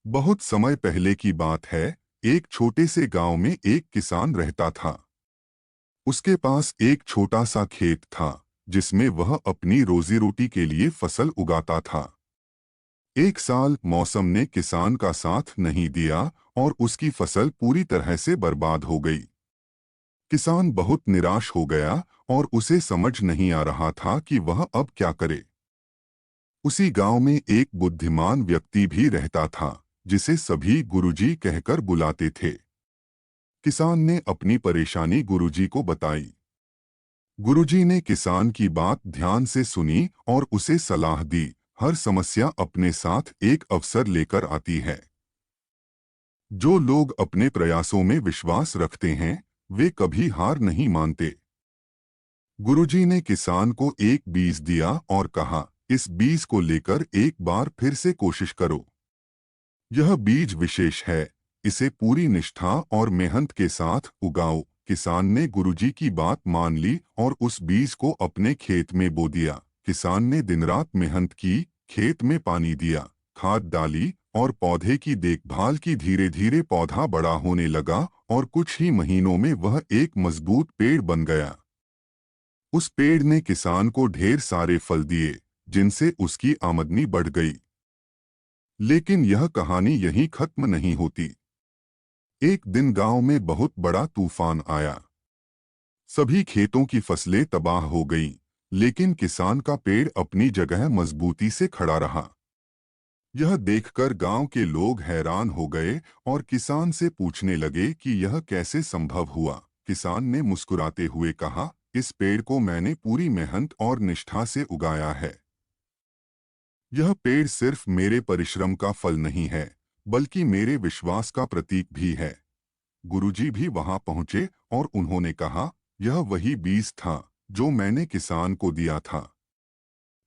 बहुत समय पहले की बात है। एक छोटे से गांव में एक किसान रहता था। उसके पास एक छोटा सा खेत था जिसमें वह अपनी रोजी रोटी के लिए फसल उगाता था। एक साल मौसम ने किसान का साथ नहीं दिया और उसकी फसल पूरी तरह से बर्बाद हो गई। किसान बहुत निराश हो गया और उसे समझ नहीं आ रहा था कि वह अब क्या करे। उसी गांव में एक बुद्धिमान व्यक्ति भी रहता था जिसे सभी गुरुजी कहकर बुलाते थे। किसान ने अपनी परेशानी गुरुजी को बताई। गुरुजी ने किसान की बात ध्यान से सुनी और उसे सलाह दी। हर समस्या अपने साथ एक अवसर लेकर आती है। जो लोग अपने प्रयासों में विश्वास रखते हैं वे कभी हार नहीं मानते। गुरुजी ने किसान को एक बीज दिया और कहा, इस बीज को लेकर एक बार फिर से कोशिश करो। यह बीज विशेष है, इसे पूरी निष्ठा और मेहनत के साथ उगाओ। किसान ने गुरुजी की बात मान ली और उस बीज को अपने खेत में बो दिया। किसान ने दिन रात मेहनत की, खेत में पानी दिया, खाद डाली और पौधे की देखभाल की। धीरे धीरे पौधा बड़ा होने लगा और कुछ ही महीनों में वह एक मजबूत पेड़ बन गया। उस पेड़ ने किसान को ढेर सारे फल दिए, जिनसे उसकी आमदनी बढ़ गई। लेकिन यह कहानी यहीं खत्म नहीं होती। एक दिन गांव में बहुत बड़ा तूफान आया। सभी खेतों की फसलें तबाह हो गईं, लेकिन किसान का पेड़ अपनी जगह मजबूती से खड़ा रहा। यह देखकर गांव के लोग हैरान हो गए और किसान से पूछने लगे कि यह कैसे संभव हुआ। किसान ने मुस्कुराते हुए कहा, इस पेड़ को मैंने पूरी मेहनत और निष्ठा से उगाया है। यह पेड़ सिर्फ मेरे परिश्रम का फल नहीं है, बल्कि मेरे विश्वास का प्रतीक भी है। गुरुजी भी वहां पहुंचे और उन्होंने कहा, यह वही बीज था जो मैंने किसान को दिया था।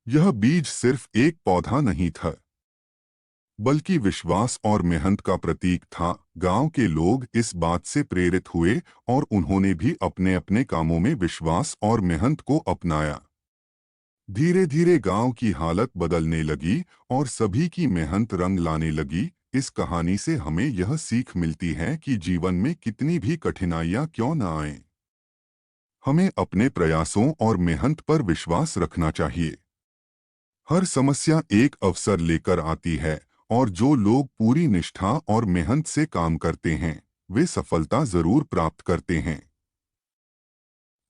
यह बीज सिर्फ एक पौधा नहीं था, बल्कि विश्वास और मेहनत का प्रतीक था। गांव के लोग इस बात से प्रेरित हुए और उन्होंने भी अपने अपने कामों में विश्वास और मेहनत को अपनाया। धीरे धीरे गांव की हालत बदलने लगी और सभी की मेहनत रंग लाने लगी। इस कहानी से हमें यह सीख मिलती है कि जीवन में कितनी भी कठिनाइयां क्यों न आएं, हमें अपने प्रयासों और मेहनत पर विश्वास रखना चाहिए। हर समस्या एक अवसर लेकर आती है और जो लोग पूरी निष्ठा और मेहनत से काम करते हैं वे सफलता जरूर प्राप्त करते हैं।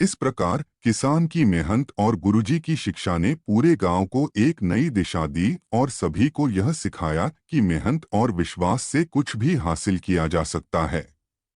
इस प्रकार किसान की मेहनत और गुरुजी की शिक्षा ने पूरे गांव को एक नई दिशा दी और सभी को यह सिखाया कि मेहनत और विश्वास से कुछ भी हासिल किया जा सकता है।